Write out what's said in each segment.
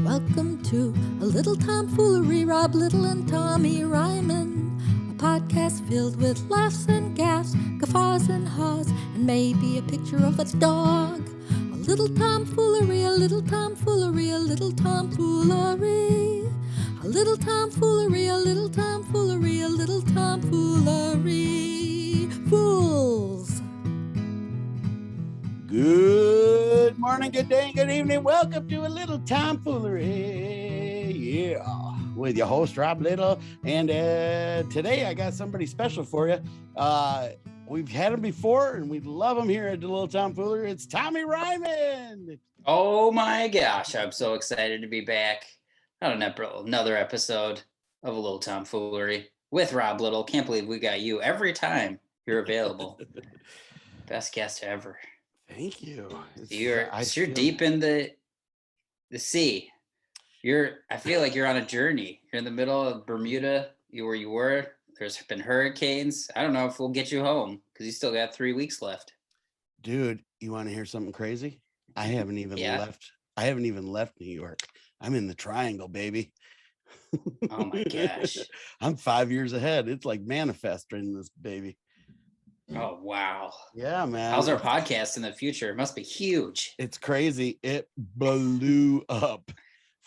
Welcome to a Little Tom Foolery, Rob Little and Tommy Ryman. A podcast filled with laughs and gaffs, guffaws and haws, and maybe a picture of a dog. A little Tom Foolery, a little Tom Foolery, a little Tom Foolery. A little Tom Foolery, a little Tom Foolery, a little Tom Foolery. Fools! Good morning, good day, and good evening. Welcome to a Little Tom Foolery. Yeah, with your host, Rob Little. And today I got somebody special for you. We've had him before, and we love him here at the Little Tom Foolery. It's Tommy Ryman. Oh my gosh, I'm so excited to be back on another episode of a Little Tom Foolery with Rob Little. Can't believe we got you every time you're available. Best guest ever. Thank you. You're deep in the sea. I feel like you're on a journey. You're in the middle of Bermuda, where you were. There's been hurricanes. I don't know if we'll get you home because you still got 3 weeks left. Dude, you want to hear something crazy? I haven't even left New York. I'm in the triangle, baby. Oh my gosh. I'm 5 years ahead. It's like manifesting this baby. Oh wow. Yeah, man. How's our podcast in the future? It must be huge. It's crazy. It blew up.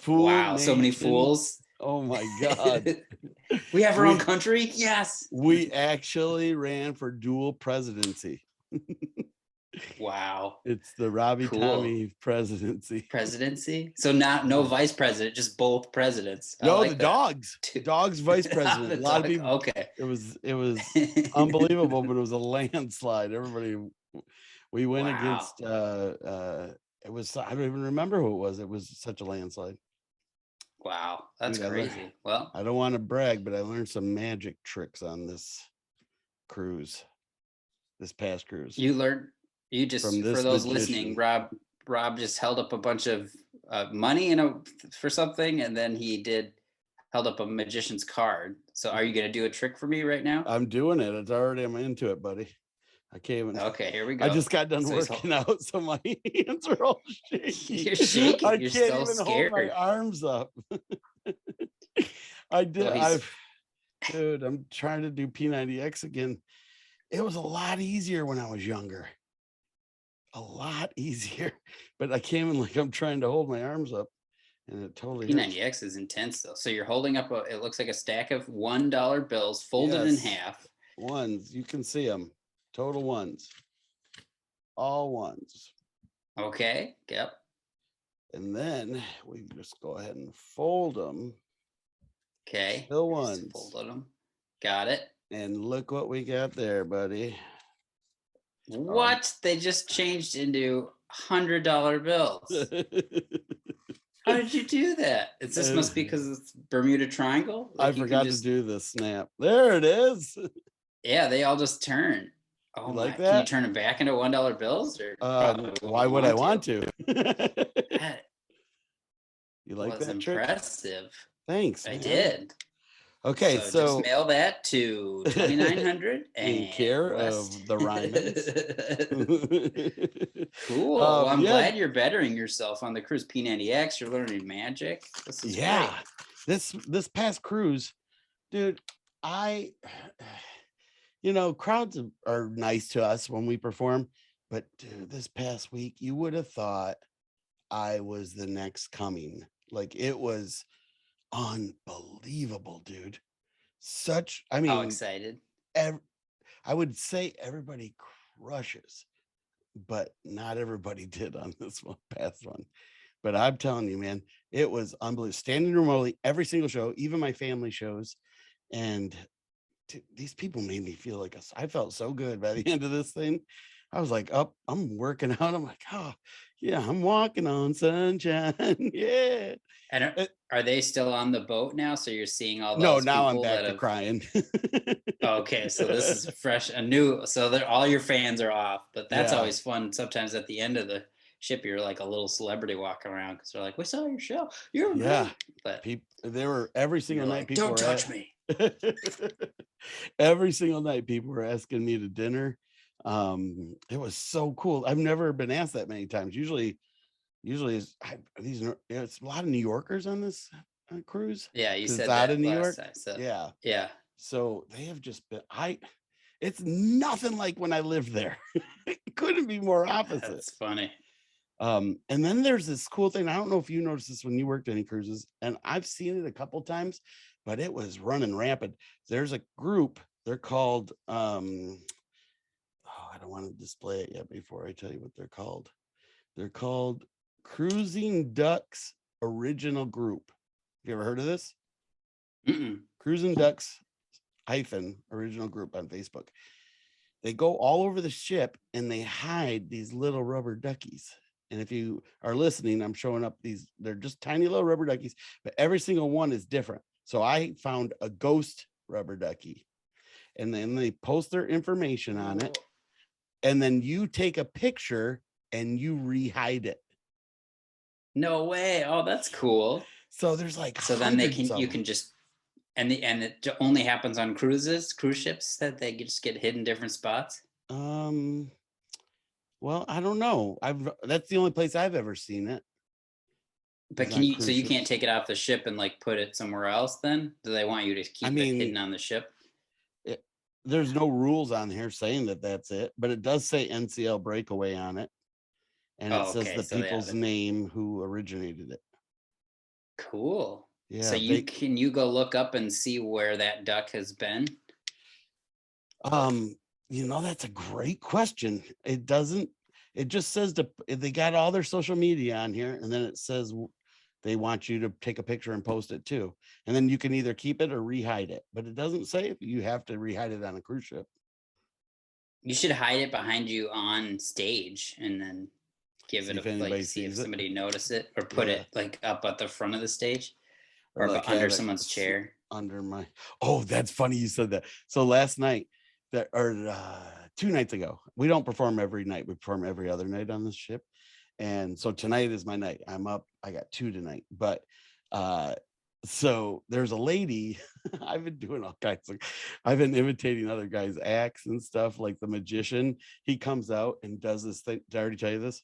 Wow, so many fools. Oh my God. We have our own country? Yes. We actually ran for dual presidency. Wow. It's the Robbie Tommy presidency. So no vice president, just both presidents. No, the dogs. Dogs vice president. A lot of people. Okay. It was unbelievable, but it was a landslide. We went against it was, I don't even remember who it was. It was such a landslide. Wow, that's crazy. Well, I don't want to brag, but I learned some magic tricks on this past cruise. You just, for those listening, Rob just held up a bunch of money for something, and then he held up a magician's card. So are you going to do a trick for me right now? I'm doing it. I'm into it, buddy. I can't even. Okay, here we go. I just got done working out, so my hands are all shaky. You're shaking. You're can't even hold my arms up. Dude, I'm trying to do P90X again. It was a lot easier when I was younger. A lot easier, but I came in like I'm trying to hold my arms up, and it totally. P90X is intense though. So you're holding up it looks like a stack of $1 bills folded in half. Ones, you can see them. Total ones. All ones. Okay. Yep. And then we just go ahead and fold them. Okay. Still ones. Folded them. Got it. And look what we got there, buddy. What? They just changed into $100 bills. How did you do that? This must be because it's Bermuda Triangle. I forgot to do the snap. There it is. Yeah, they all just turn. Oh my! Can you turn them back into $1 bills? Or why would I want to? You like that trick? Impressive. Thanks. I did. Okay, so just mail that to 2900 in care of the Rymans. Cool. Well, I'm glad you're bettering yourself on the cruise. P90X, you're learning magic. This is great. This past cruise, dude, crowds are nice to us when we perform, but dude, this past week, you would have thought I was the next coming. Like, it was unbelievable, dude. How excited. I would say everybody crushes, but not everybody did on this past one. But I'm telling you, man, it was unbelievable. Standing room only, every single show, even my family shows. And these people made me feel like I felt so good by the end of this thing. I was like, I'm working out. I'm like, oh yeah, I'm walking on sunshine. Yeah. And are they still on the boat now? So you're seeing all those No, now people I'm back to crying. Okay, so this is fresh, so all your fans are off, but that's always fun. Sometimes at the end of the ship, you're like a little celebrity walking around because they're like, we saw your show. You're great. But they were every single night. Like, don't touch me. Every single night, people were asking me to dinner. It was so cool. I've never been asked that many times. Usually usually it's a lot of New Yorkers on this cruise. Yeah, you 'Cause said it's out that of New last York. time. So Yeah. yeah, So they have just been it's nothing like when I lived there. It couldn't be more opposite. that's funny. And then there's this cool thing. I don't know if you noticed this when you worked any cruises, and I've seen it a couple times, but it was running rampant. There's a group, they're called I don't want to display it yet before I tell you what they're called. They're called Cruising Ducks Original Group. Have you ever heard of this? Mm-mm. Cruising Ducks Original Group on Facebook. They go all over the ship and they hide these little rubber duckies. And if you are listening, I'm showing up they're just tiny little rubber duckies, but every single one is different. So I found a ghost rubber ducky, and then they post their information on it. And then you take a picture and you rehide it. No way. Oh, that's cool. So there's like So then you them. can just and it only happens on cruise ships that they just get hidden different spots. Well, I don't know. That's the only place I've ever seen it. But can you? So you can't take it off the ship and like put it somewhere else? Then do they want you to keep it hidden on the ship? There's no rules on here saying that that's it, but it does say NCL Breakaway on it, and it says the people's name who originated it. Cool. Yeah. So can you go look up and see where that duck has been? That's a great question. It doesn't. It just says they got all their social media on here, and then it says they want you to take a picture and post it too. And then you can either keep it or rehide it, but it doesn't say if you have to rehide it on a cruise ship. You should hide it behind you on stage and then give it see if somebody notice it, or put it like up at the front of the stage or like under someone's chair. Under my, that's funny you said that. So last night, 2 nights ago, we don't perform every night. We perform every other night on this ship. And so tonight is my night. I'm up. I got 2 tonight. But so there's a lady. I've been doing all kinds of. I've been imitating other guys' acts and stuff, like the magician. He comes out and does this thing. Did I already tell you this?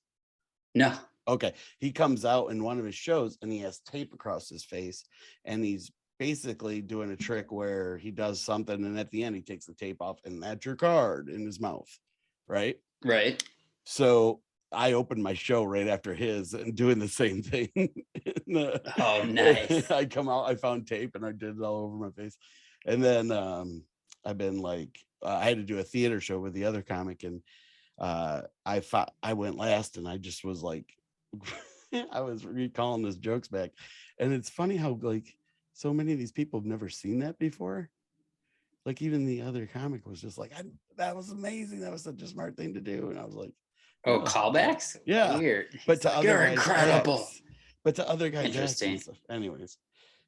No. Okay. He comes out in one of his shows and he has tape across his face, and he's basically doing a trick where he does something, and at the end he takes the tape off, and that's your card in his mouth. Right. So I opened my show right after his and doing the same thing. Oh, nice. I come out, I found tape and I did it all over my face. And then I've been like, I had to do a theater show with the other comic, and I went last, and I just was like, I was recalling his jokes back. And it's funny how like so many of these people have never seen that before. Like even the other comic was just like, that was amazing. That was such a smart thing to do. And I was like, oh, callbacks? Yeah. Weird. But to other you're guys, incredible. But to other guys, interesting. Anyways,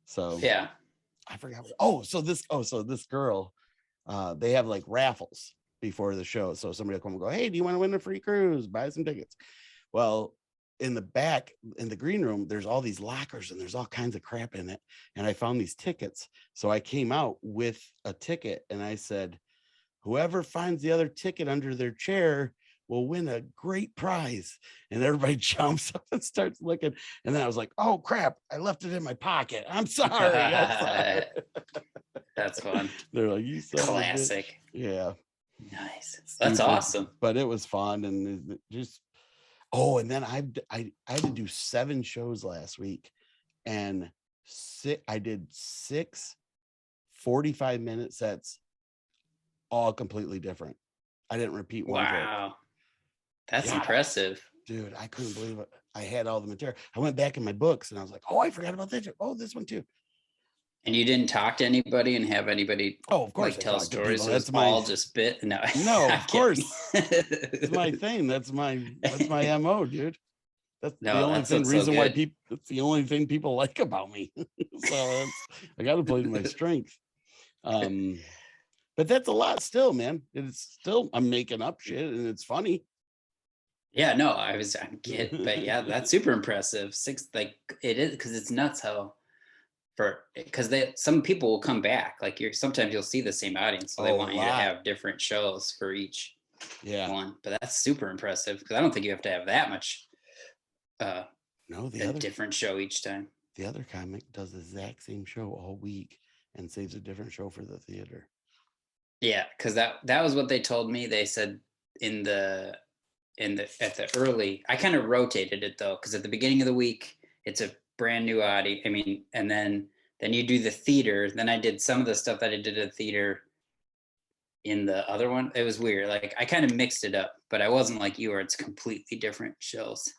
so yeah. I forgot. So this girl, they have like raffles before the show. So somebody will come and go, hey, do you want to win a free cruise? Buy some tickets. Well, in the back, in the green room, there's all these lockers and there's all kinds of crap in it. And I found these tickets. So I came out with a ticket and I said, whoever finds the other ticket under their chair will win a great prize. And everybody jumps up and starts looking. And then I was like, oh crap, I left it in my pocket. I'm sorry. That's fun. They're like, you son classic. Yeah. Nice. That's awesome. But it was fun. And just, and then I had to do 7 shows last week, and I did 6 45-minute sets, all completely different. I didn't repeat one. Wow. That's impressive. Dude, I couldn't believe it. I had all the material. I went back in my books and I was like, I forgot about this. Oh, this one too. And you didn't talk to anybody and have anybody of course like tell stories? That's all just bit. No, of course. It's my thing. That's my MO, dude. That's the only reason why people, that's the only thing people like about me. So I got to play to my strength. But that's a lot still, man. It's still, I'm making up shit and it's funny. Yeah, no, I get, but yeah, that's super impressive. 6, like it is, because it's nuts how because some people will come back. Like sometimes you'll see the same audience, so they want you to have different shows for each one. But that's super impressive, because I don't think you have to have that much No, a different show each time. the other comic does the exact same show all week and saves a different show for the theater. Yeah, because that was what they told me. They said at the early, I kind of rotated it though, because at the beginning of the week it's a brand new audience. I mean, and then you do the theater. Then I did some of the stuff that I did at the theater in the other one. It was weird. Like I kind of mixed it up, but I wasn't like you, where it's completely different shows.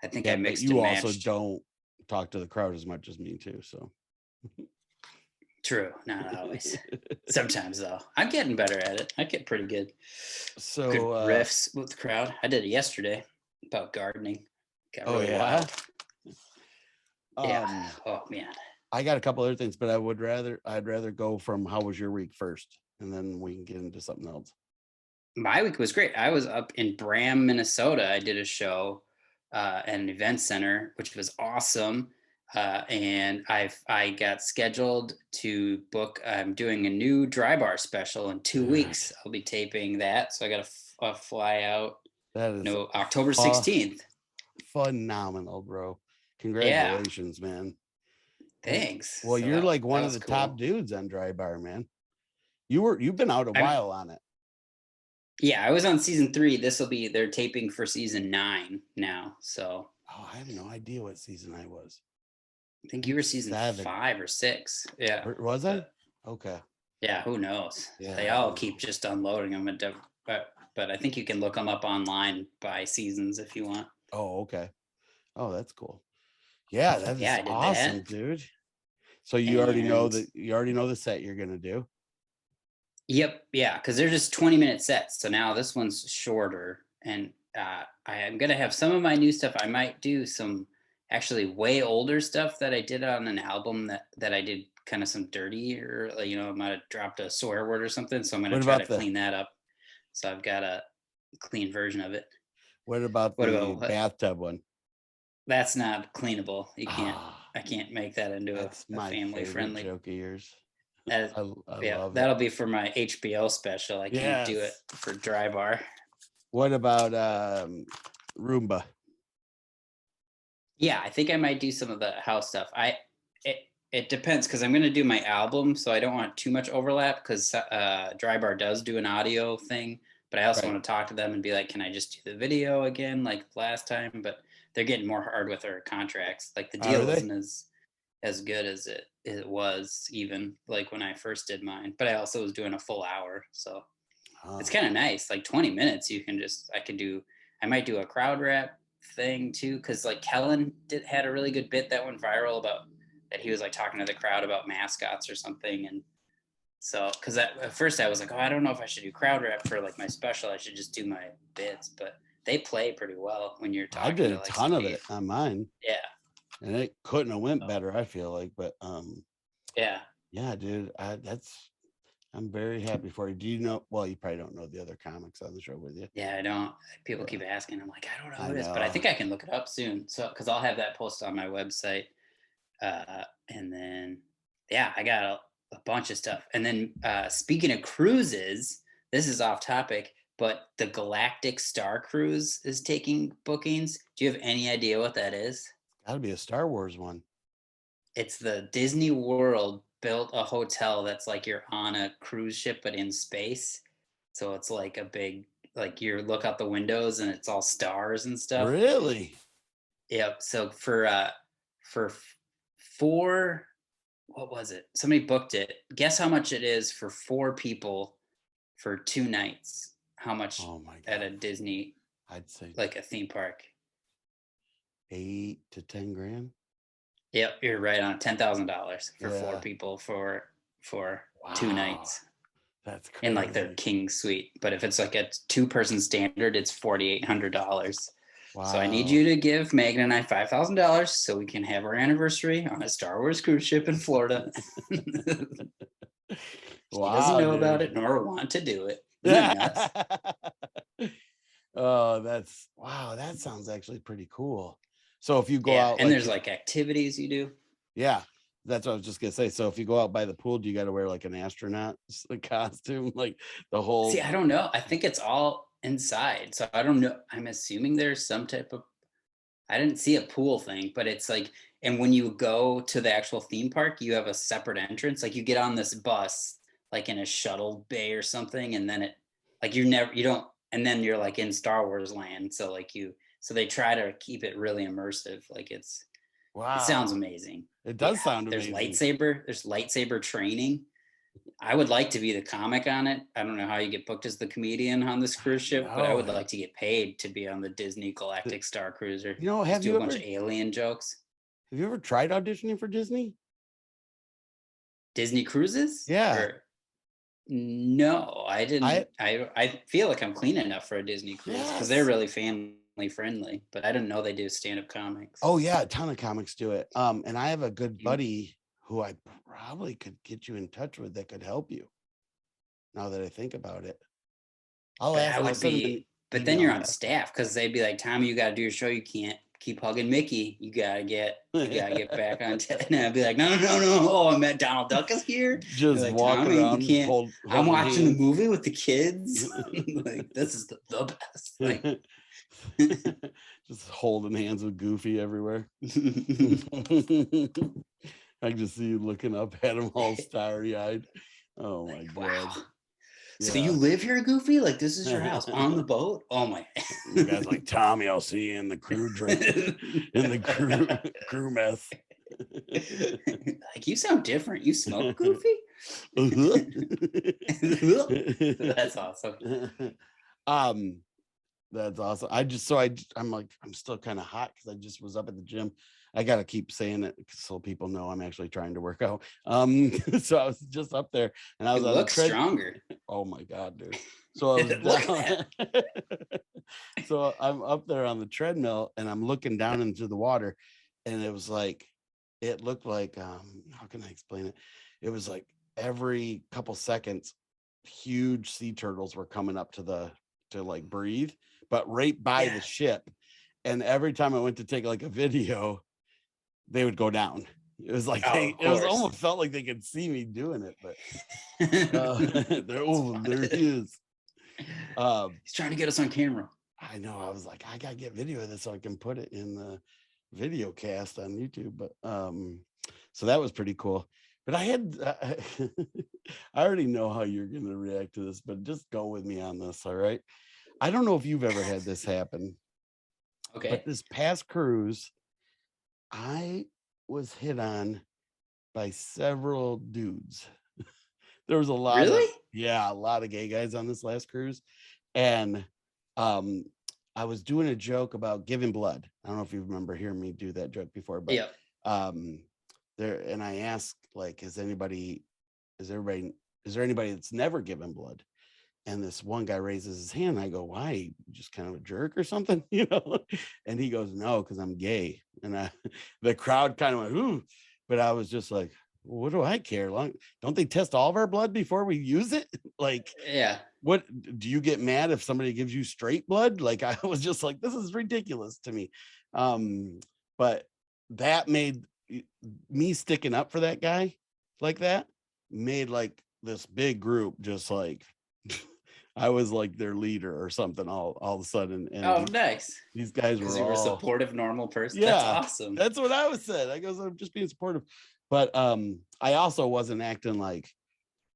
I think I mixed but you and also matched. don't talk to the crowd as much as me too. So True, not always. Sometimes though, I'm getting better at it. I get pretty good. So Good riffs with the crowd. I did it yesterday about gardening. Got really wild. Yeah. Oh man. I got a couple other things, but I'd rather go from how was your week first, and then we can get into something else. My week was great. I was up in Bram, Minnesota. I did a show at an event center, which was awesome. And I got scheduled to book. I'm doing a new dry bar special in 2 weeks. I'll be taping that, so I got to fly out. That is October 16th. Phenomenal, bro! Congratulations, man. Thanks. Well, you're like one of the top dudes on dry bar, man. You've been out a while on it. Yeah, I was on season 3. They're taping for season 9 now. So I have no idea what season I was. I think you were season 5 or 6. Yeah. Was I? Okay. Yeah, who knows? Yeah, they all keep just unloading them, but I think you can look them up online by seasons if you want. Oh, okay. Oh, that's cool. Yeah, that is awesome, dude. So you already know the set you're gonna do. Yep, yeah, because they're just 20-minute sets. So now this one's shorter, and I am gonna have some of my new stuff. I might do some actually way older stuff that I did on an album that I did kind of some dirty, or I might have dropped a swear word or something. So I'm gonna try to clean that up. So I've got a clean version of it. What about the bathtub one? That's not cleanable. You can't. I can't make that into a family friendly joke of yours. I love that'll be for my HBO special. I can't do it for dry bar. What about Roomba? Yeah, I think I might do some of the house stuff. It depends, because I'm going to do my album, so I don't want too much overlap, because dry bar does do an audio thing, but I also want to talk to them and be like, can I just do the video again like last time? But they're getting more hard with their contracts. Like the deal isn't as good as it was, even like when I first did mine, but I also was doing a full hour, so it's kind of nice. Like 20 minutes, I might do a crowd rap thing too, because like Kellen had a really good bit that went viral about that. He was like talking to the crowd about mascots or something, and so because at first I was like, I don't know if I should do crowd rap for like my special. I should just do my bits, but they play pretty well when you're talking. I did a ton of it on mine. Yeah. And it couldn't have went better, I feel like. But yeah, dude, I'm very happy for you. Do you know? Well, you probably don't know the other comics on the show with you. Yeah, I don't. People keep asking. I'm like, I don't know who it is, but I think I can look it up soon. So, because I'll have that posted on my website, and then I got a bunch of stuff. And then speaking of cruises, this is off topic, but the Galactic Star Cruise is taking bookings. Do you have any idea what that is? Got to be a Star Wars one. It's the Disney World built a hotel that's like you're on a cruise ship but in space. So it's like a big, like you look out the windows and it's all stars and stuff. Really? Yep. So for 4, what was it? Somebody booked it. Guess how much it is for 4 people for 2 nights? How much at a Disney? I'd say like a theme park. 8 to 10 grand. Yep, you're right on $10,000 for 4 people for 2 nights. That's crazy. In like their king suite. But if it's like a 2-person standard, it's $4,800. Wow. So I need you to give Megan and I $5,000 so we can have our anniversary on a Star Wars cruise ship in Florida. She doesn't know about it nor want to do it. That sounds actually pretty cool. So if you go out, and there's like activities you do. Yeah, that's what I was just gonna say. So if you go out by the pool, do you got to wear like an astronaut costume, like the whole? See, I don't know. I think it's all inside, so I don't know. I'm assuming there's some type of. I didn't see a pool thing, but it's like, and when you go to the actual theme park, you have a separate entrance. Like you get on this bus, like in a shuttle bay or something, and then you don't, and then you're like in Star Wars land. So so they try to keep it really immersive. Like it sounds Wow. amazing. It does sound There's amazing. there's lightsaber training. I would like to be the comic on it. I don't know how you get booked as the comedian on this cruise ship, but I would like to get paid to be on the Disney Galactic Star Cruiser. Have Just do you a bunch of alien jokes. Have you ever tried auditioning for Disney? Disney cruises? Yeah. No, I didn't. I feel like I'm clean enough for a Disney cruise because they're really family friendly, but I didn't know they do stand-up comics. Oh yeah, a ton of comics do it. And I have a good buddy who I probably could get you in touch with that could help you. Now that I think about it, But then you're on staff because they'd be like, Tommy, you got to do your show. You can't keep hugging Mickey. You gotta get back on. And I'd be like, no. Oh, I met Donald Duck is here. Just like, walk around. I'm watching the movie with the kids. Like this is the best. Like just holding hands with Goofy everywhere. I can just see you looking up at him all starry-eyed. Oh my god. So you live here, Goofy? Like this is your house on the boat? Oh my. You guys like, Tommy, I'll see you in the crew drink, in the crew mess. Like you sound different. You smoke, Goofy? That's awesome. That's awesome. I'm like, I'm still kind of hot because I just was up at the gym. I gotta keep saying it so people know I'm actually trying to work out. So I was just up there and I was on the stronger. Oh my god, dude. So I was so I'm up there on the treadmill and I'm looking down into the water, and it looked like how can I explain it? It was like every couple seconds, huge sea turtles were coming up to like breathe, but right by the ship. And every time I went to take like a video, they would go down. It was like it was almost felt like they could see me doing it, but there he is. He's trying to get us on camera. I know. I was like, I gotta get video of this so I can put it in the video cast on YouTube. But so that was pretty cool. But I already know how you're gonna react to this, but just go with me on this, all right? I don't know if you've ever had this happen. Okay. But this past cruise, I was hit on by several dudes. There was a lot a lot of gay guys on this last cruise. And I was doing a joke about giving blood. I don't know if you remember hearing me do that joke before, but and I asked, like, is there anybody that's never given blood? And this one guy raises his hand. I go, why? Just kind of a jerk or something, you know? And he goes, no, because I'm gay. And the crowd kind of went, ooh. But I was just like, what do I care? Don't they test all of our blood before we use it? Like, what do you get mad if somebody gives you straight blood? Like, I was just like, this is ridiculous to me. But that made me sticking up for that guy like that made like this big group just like I was like their leader or something all of a sudden. And nice. These guys were all a supportive, normal person. Yeah, that's awesome. That's what I was saying. I guess I'm just being supportive. But I also wasn't acting like,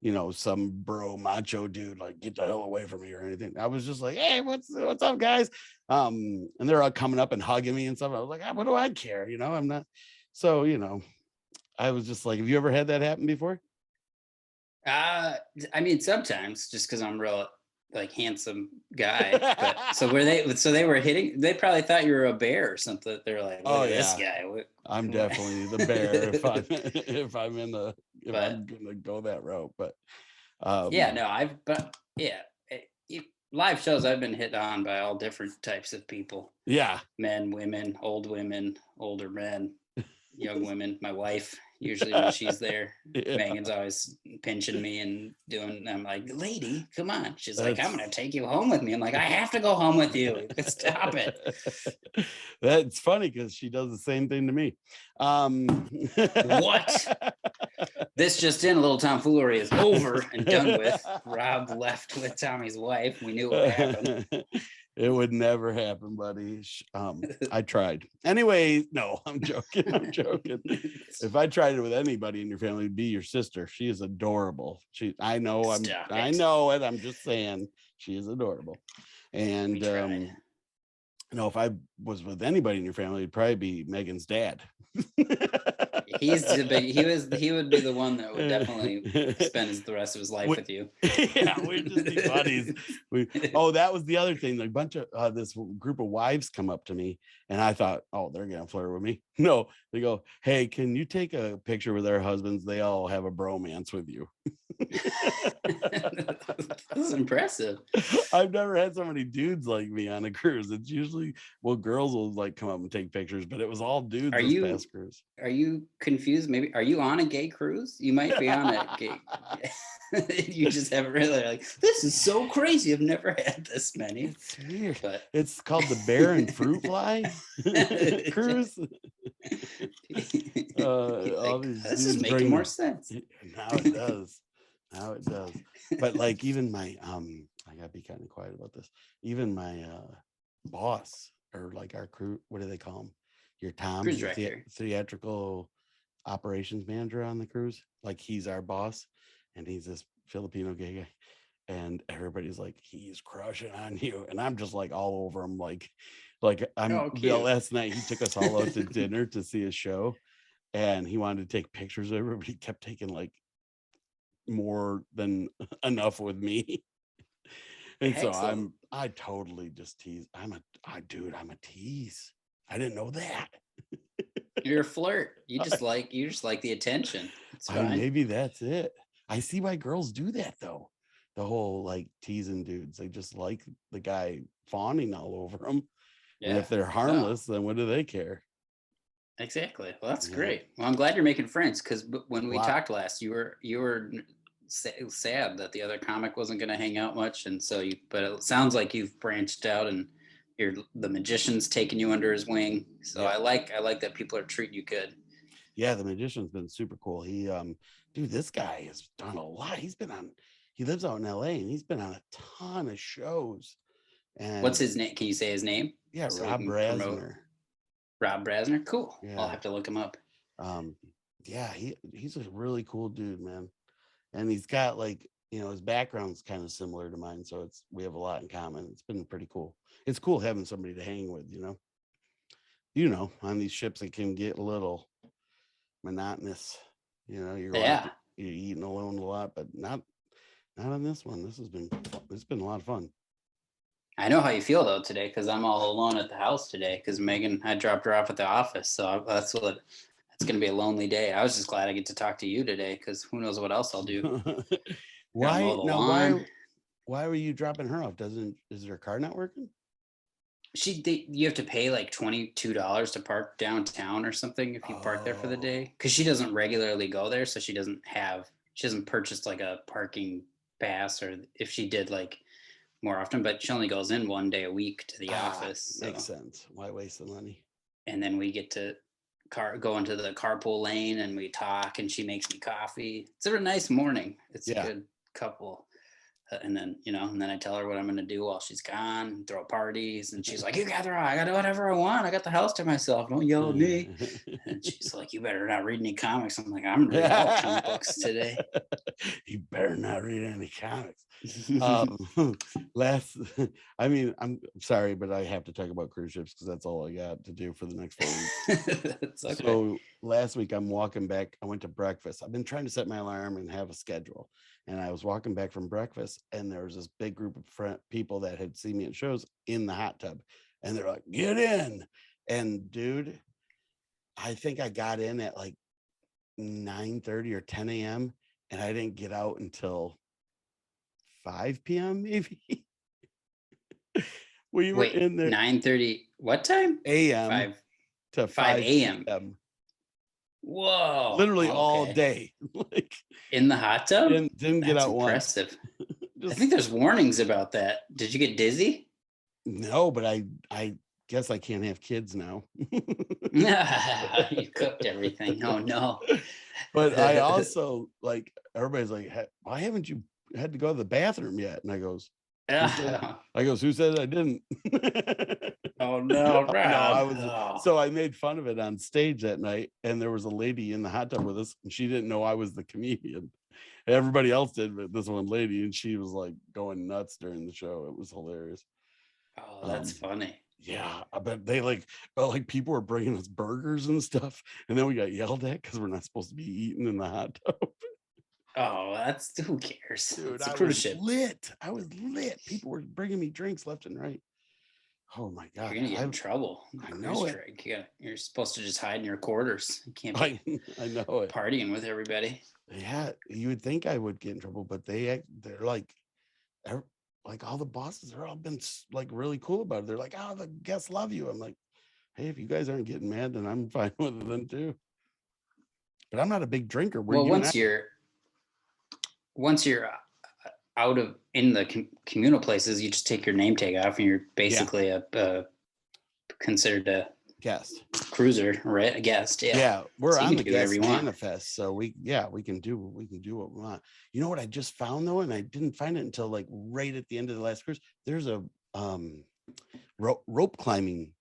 you know, some bro macho dude, like get the hell away from me or anything. I was just like, hey, what's up, guys? And they're all coming up and hugging me and stuff. I was like, what do I care? You know, I'm not. So, you know, I was just like, have you ever had that happen before? I mean, sometimes just because I'm real like handsome guy. But, so they were hitting, they probably thought you were a bear or something. They were like, this guy. I'm definitely the bear if I'm gonna go that route. But live shows I've been hit on by all different types of people. Yeah. Men, women, older men, young women, my wife. Usually when she's there, Megan's always pinching me and I'm like, lady, come on. She's like, I'm going to take you home with me. I'm like, I have to go home with you. Stop it. That's funny because she does the same thing to me. What? This just in, Little Tom Foolery is over and done with. Rob left with Tommy's wife. We knew what happened. It would never happen, buddy. I tried. Anyway, no, I'm joking. I'm joking. If I tried it with anybody in your family, it'd be your sister. She is adorable. I know it. I'm just saying she is adorable. And if I was with anybody in your family, it'd probably be Megan's dad. He's the big. He would be the one that would definitely spend the rest of his life with you. Yeah, we'd just be buddies. That was the other thing. Like, bunch of this group of wives come up to me, and I thought, oh, they're gonna flirt with me. No, they go, hey, can you take a picture with their husbands? They all have a bromance with you. That's impressive. I've never had so many dudes like me on a cruise. It's usually, girls will like come up and take pictures, but it was all dudes past cruise. Are you confused? Maybe are you on a gay cruise? You might be on a gay. You just haven't really this is so crazy. I've never had this many. It's weird. But it's called the Bear and Fruit Fly cruise. This is making more sense. Now it does. Now it does. But like, even my I gotta be kind of quiet about this. Even my boss, or like our crew, what do they call him? Your Tom, theatrical operations manager on the cruise. Like, he's our boss, and he's this Filipino gay guy, and everybody's like, he's crushing on you, and I'm just like all over him. Like last night he took us all out to dinner to see a show, and he wanted to take pictures of everybody. He kept taking like more than enough with me. And excellent. So I totally just tease. I'm a tease. I didn't know that. You're a flirt. You just like the attention. It's fine. Maybe that's it. I see why girls do that though. The whole like teasing dudes. They just like the guy fawning all over them. Yeah. And if they're harmless, then what do they care? Exactly. Well, that's great. Well, I'm glad you're making friends, because when we talked last, you were sad that the other comic wasn't going to hang out much, and so but it sounds like you've branched out, and the magician's taking you under his wing. So yeah. I like that people are treating you good. Yeah, the magician's been super cool. He this guy has done a lot. He lives out in LA, and he's been on a ton of shows. And what's his name? Can you say his name? Yeah, so Rob Brasner. Rob Brasner, cool. Yeah. I'll have to look him up. Yeah, he's a really cool dude, man. And he's got like, his background's kind of similar to mine, so we have a lot in common. It's been pretty cool. It's cool having somebody to hang with, on these ships it can get a little monotonous. You're eating alone a lot, but not on this one. It's been a lot of fun. I know how you feel though today, because I'm all alone at the house today, because Megan, I dropped her off at the office, so it's going to be a lonely day. I was just glad I get to talk to you today, because who knows what else I'll do. Why were you dropping her off? Is her car not working? You have to pay like $22 to park downtown or something if you park there for the day, because she doesn't regularly go there, so she hasn't purchased like a parking pass, or if she did like more often, but she only goes in one day a week to the office. Makes sense. Why waste the money? And then we get to go into the carpool lane, and we talk, and she makes me coffee. It's a nice morning. It's a good couple. And then, and then I tell her what I'm going to do while she's gone, throw parties. And she's like, you got I got to do whatever I want. I got the house to myself. Don't yell at me. And she's like, you better not read any comics. I'm like, I'm reading all comic books today. You better not read any comics. I'm sorry, but I have to talk about cruise ships, because that's all I got to do for the next 4 weeks. Okay. So last week I'm walking back. I went to breakfast. I've been trying to set my alarm and have a schedule. And I was walking back from breakfast, and there was this big group of people that had seen me at shows in the hot tub, and they're like, get in. And dude, I think I got in at like 9:30 or 10 a.m. and I didn't get out until 5 p.m. maybe. We were in there 9:30 what time? a.m. 5 to 5 a.m. Whoa. Literally all day. Like, in the hot tub? Didn't get out impressive. I think there's warnings about that. Did you get dizzy? No, but I guess I can't have kids now. You cooked everything. Oh no. But I also, like, everybody's like, why haven't you had to go to the bathroom yet? And I goes, I goes, who said I didn't? Oh no, No, Rob. so I made fun of it on stage that night, and there was a lady in the hot tub with us, and she didn't know I was the comedian. Everybody else did, but this one lady, and she was like going nuts during the show. It was hilarious. Oh, that's funny. Yeah, I bet they like people were bringing us burgers and stuff, and then we got yelled at because we're not supposed to be eating in the hot tub. Oh, that's who cares? Dude, It's a I cruise was ship. lit. I was lit. People were bringing me drinks left and right. Oh my god, You're gonna get in trouble. I know it. You're supposed to just hide in your quarters. You can't be I know it. partying with everybody. Yeah, you would think I would get in trouble, but they're like all the bosses are all been like really cool about it. They're like, oh, the guests love you. I'm like, hey, if you guys aren't getting mad, then I'm fine with it then too. But I'm not a big drinker. Well, once you're out of in the communal places, you just take your name tag off, and you're basically considered a guest cruiser, right? A guest. Yeah, we're So on the do whatever guest you want. manifest, so we can do what we want. You know what I just found though, and I didn't find it until like right at the end of the last cruise. There's a rope climbing.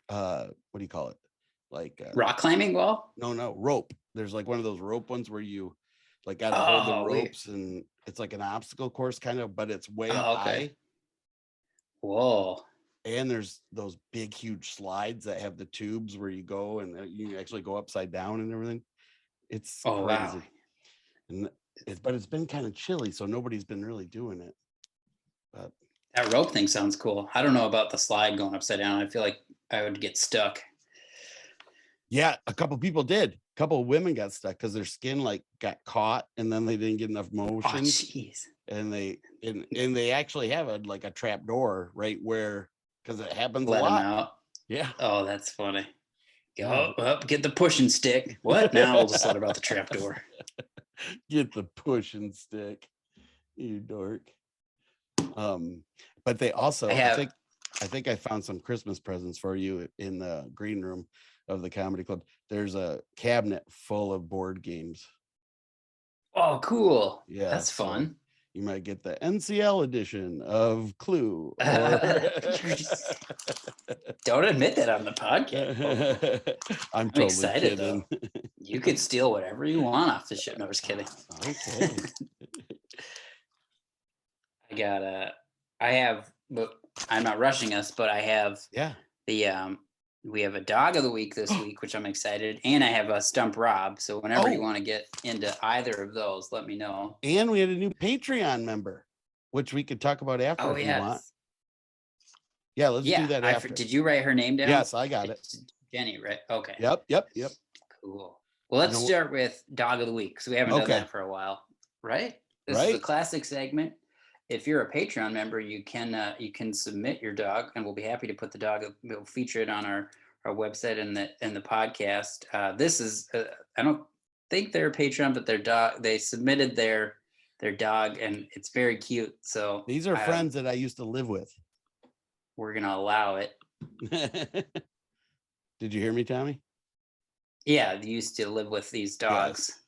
What do you call it? Like rock climbing wall? No, rope. There's like one of those rope ones where you like gotta hold the ropes, and it's like an obstacle course kind of, but it's way up high. Whoa. And there's those big, huge slides that have the tubes where you go and you actually go upside down and everything. It's crazy. Wow. And but it's been kind of chilly, so nobody's been really doing it. But that rope thing sounds cool. I don't know about the slide going upside down. I feel like I would get stuck. Yeah, a couple people did. A couple of women got stuck because their skin like got caught, and then they didn't get enough motion. Oh, jeez. And they actually have a trap door right where. Because it happens Let a lot. Them out. Yeah. Oh, that's funny. Go up, get the pushing stick. What? Now we'll just let about the trapdoor. Get the pushing stick, you dork. But they also, I think I found some Christmas presents for you in the green room of the comedy club. There's a cabinet full of board games. Oh, cool. Yeah, that's fun. You might get the NCL edition of Clue. Don't admit that on the podcast. I'm totally excited kidding. Though. You could steal whatever you want off the ship. No, just kidding. Okay. I have, but I'm not rushing us, but I have we have a dog of the week this week, which I'm excited. And I have a Stump Rob. So whenever you want to get into either of those, let me know. And we had a new Patreon member, which we could talk about after if you want. Yeah, let's do that after. Did you write her name down? Yes, I got it. Jenny, right? Okay. Yep. Cool. Well, let's start with dog of the week, because we haven't done that for a while, right? This is a classic segment. If you're a Patreon member, you can submit your dog, and we'll be happy to put the dog. We'll feature it on our website and the podcast. This is I don't think they're a Patreon, but their dog. They submitted their dog, and it's very cute. So these are friends that I used to live with. We're gonna allow it. Did you hear me, Tommy? Yeah, they used to live with these dogs. Yes.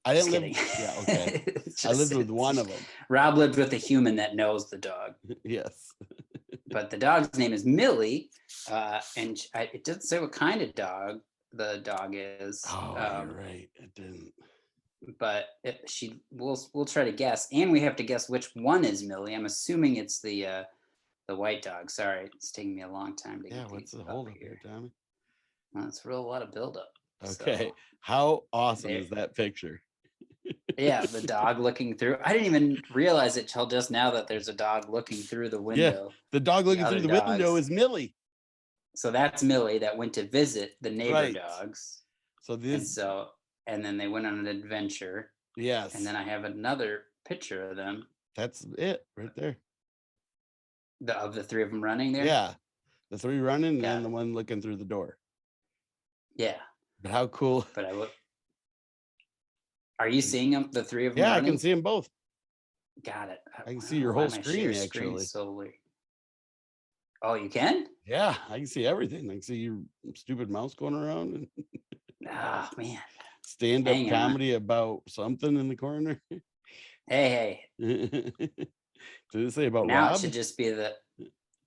I didn't live. Yeah, okay. I lived with one of them. Rob lived with a human that knows the dog. Yes. But the dog's name is Millie, and it doesn't say what kind of dog the dog is. Oh, you're right. It didn't. But we'll try to guess, and we have to guess which one is Millie. I'm assuming it's the white dog. Sorry, it's taking me a long time to get what's the hold up here, Tommy? Well, it's a lot of buildup. Okay, so, how awesome is that picture? Yeah, the dog looking through. I didn't even realize it till just now that there's a dog looking through the window. Yeah, the dog looking through the window is Millie. So that's Millie that went to visit the neighbor dogs. So and then they went on an adventure. Yes. And then I have another picture of them. That's it right there. Of the three of them running there? Yeah. The three running and the one looking through the door. Yeah. But how cool. But are you seeing them, the three of them? Yeah, running? I can see them both. Got it. I can see your whole screen actually. Oh, you can? Yeah, I can see everything. I can see your stupid mouse going around. Oh, man. Stand-up comedy about something in the corner. Hey. Did it say about Now Rob? it should just be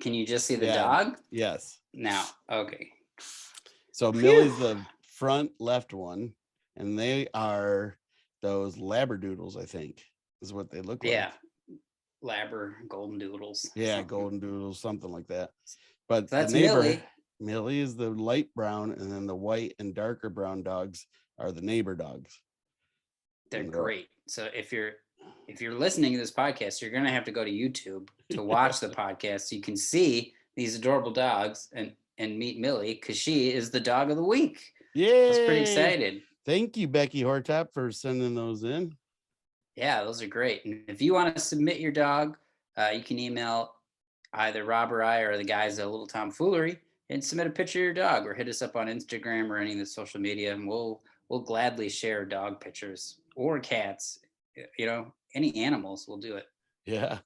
can you just see the Yeah. dog? Yes. Now, okay. So Millie's the front left one, and they are those labradoodles, I think, is what they look like. Yeah. Golden doodles. Yeah, something. golden doodles, something like that. But So that's the neighbor, Millie. Millie is the light brown, and then the white and darker brown dogs are the neighbor dogs. They're great. So if you're listening to this podcast, you're gonna have to go to YouTube to watch the podcast so you can see these adorable dogs and meet Millie, because she is the dog of the week. Yeah, I was pretty excited. Thank you, Becky Hortop, for sending those in. Yeah, those are great. And if you want to submit your dog, you can email either Rob or I or the guys at Little Tom Foolery and submit a picture of your dog, or hit us up on Instagram or any of the social media, and we'll gladly share dog pictures or cats. Any animals, we'll do it. Yeah.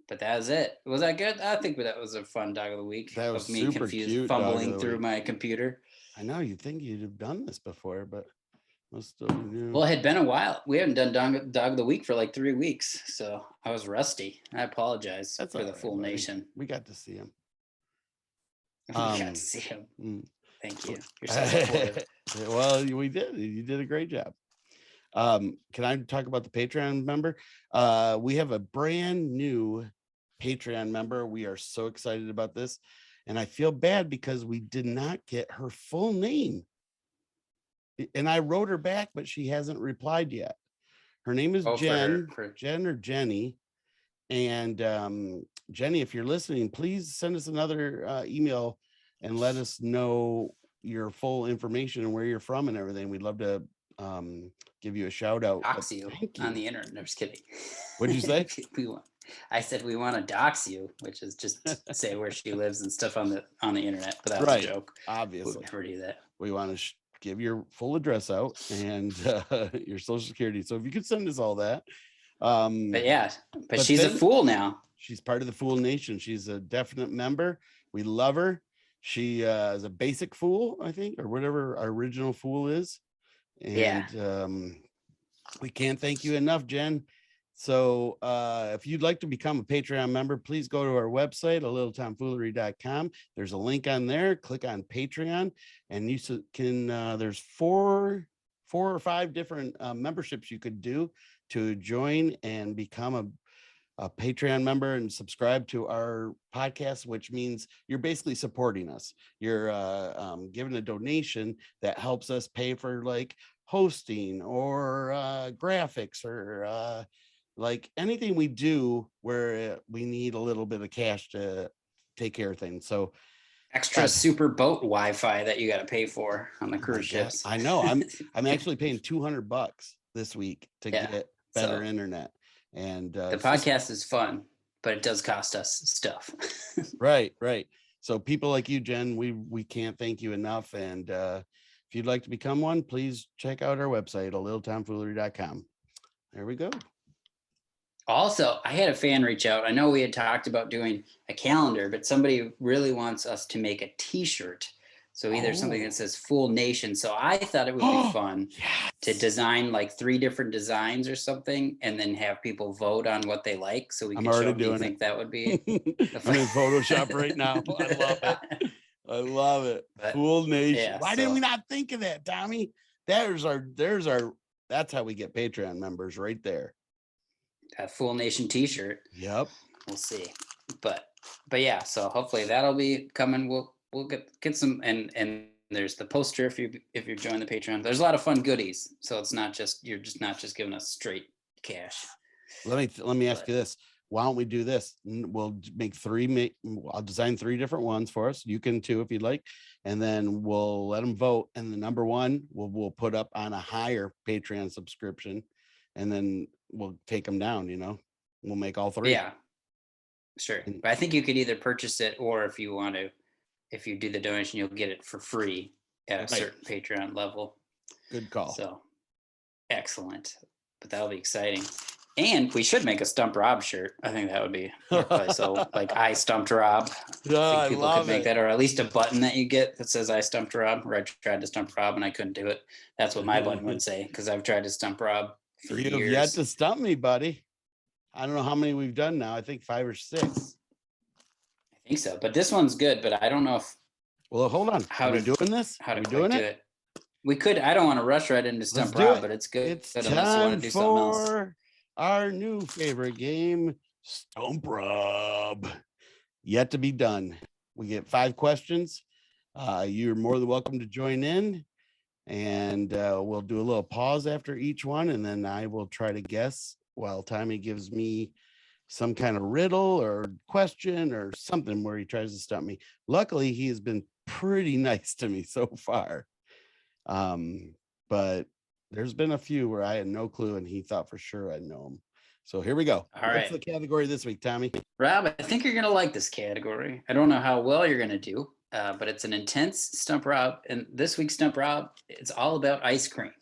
But that was it. Was that good? I think that was a fun dog of the week. That was of me super confused, cute. fumbling through my computer. I know you'd think you'd have done this before, but must have been new. Well, it had been a while. We haven't done dog of the week for like 3 weeks, so I was rusty. I apologize for the full nation. We got to see him. We got to see him. Thank you. You're so supportive. Well, we did. You did a great job. Can I talk about the Patreon member? We have a brand new Patreon member. We are so excited about this, and I feel bad because we did not get her full name, and I wrote her back, but she hasn't replied yet. Her name is Jen or Jenny. And Jenny, if you're listening, please send us another email and let us know your full information and where you're from and everything. We'd love to give you a shout out. Dox you on the internet. No, I'm just kidding. What'd you say? I said we want to dox you, which is just say where she lives and stuff on the internet. But that was a joke. Obviously, we'd never do that. We want to give your full address out and your social security. So if you could send us all that. But she's a fool now. She's part of the Fool Nation. She's a definite member. We love her. She is a basic fool, I think, or whatever our original fool is. And we can't thank you enough, Jen. So if you'd like to become a Patreon member, please go to our website, littletomfoolery.com. There's a link on there. Click on Patreon, and you can. There's four or five different memberships you could do to join and become a Patreon member and subscribe to our podcast, which means you're basically supporting us. You're giving a donation that helps us pay for like hosting or graphics or like anything we do where we need a little bit of cash to take care of things. So extra super boat Wi-Fi that you got to pay for on the cruise ships. I know. I'm actually paying $200 this week to get better internet. And the podcast is fun, but it does cost us stuff. Right. So people like you, Jen, we can't thank you enough. And if you'd like to become one, please check out our website, littletomfoolery.com. There we go. Also, I had a fan reach out. I know we had talked about doing a calendar, but somebody really wants us to make a t-shirt. So either something that says Fool Nation. So I thought it would be fun to design like 3 different designs or something, and then have people vote on what they like. So we can show them. Do you think that would be? I'm in Photoshop right now. I love it. I love it. Fool Nation. Yeah, why didn't we not think of that, Tommy? That's how we get Patreon members right there. A Fool Nation t-shirt. Yep. We'll see. But yeah, so hopefully that'll be coming. We'll get some, and there's the poster if you join the Patreon. There's a lot of fun goodies. So it's not just you're not just giving us straight cash. Let me ask you this. Why don't we do this? We'll I'll design 3 different ones for us. You can too if you'd like, and then we'll let them vote. And the number one we'll put up on a higher Patreon subscription, and then we'll take them down. We'll make all 3. Yeah, sure. But I think you could either purchase it, or if you want to, if you do the donation, you'll get it for free at a certain Patreon level. Good call. So excellent. But that'll be exciting. And we should make a Stump Rob shirt. I think that would be so like I stumped Rob. I think people could make that, or at least a button that you get that says I stumped Rob, or I tried to stump Rob and I couldn't do it. That's what my button would say, because I've tried to stump Rob for years. You've yet to stump me, buddy. I don't know how many we've done now. I think 5 or 6. I think so, but this one's good. But I don't know if Well, hold on. how Are we to doing this? how Are to we quite doing do it? it. We could. I don't want to rush right into Let's Stump do Rob, it. but it's good. It's Unless you want time to do something else. for our new favorite game, Stump Rob. Yet to be done. We get 5 questions. You're more than welcome to join in, and we'll do a little pause after each one, and then I will try to guess while Tommy gives me some kind of riddle or question or something where he tries to stump me. Luckily, he has been pretty nice to me so far. But there's been a few where I had no clue and he thought for sure I'd know him. So here we go. All What's right. the category this week, Tommy? Rob, I think you're going to like this category. I don't know how well you're going to do, but it's an intense Stump Rob. And this week's Stump Rob, it's all about ice cream.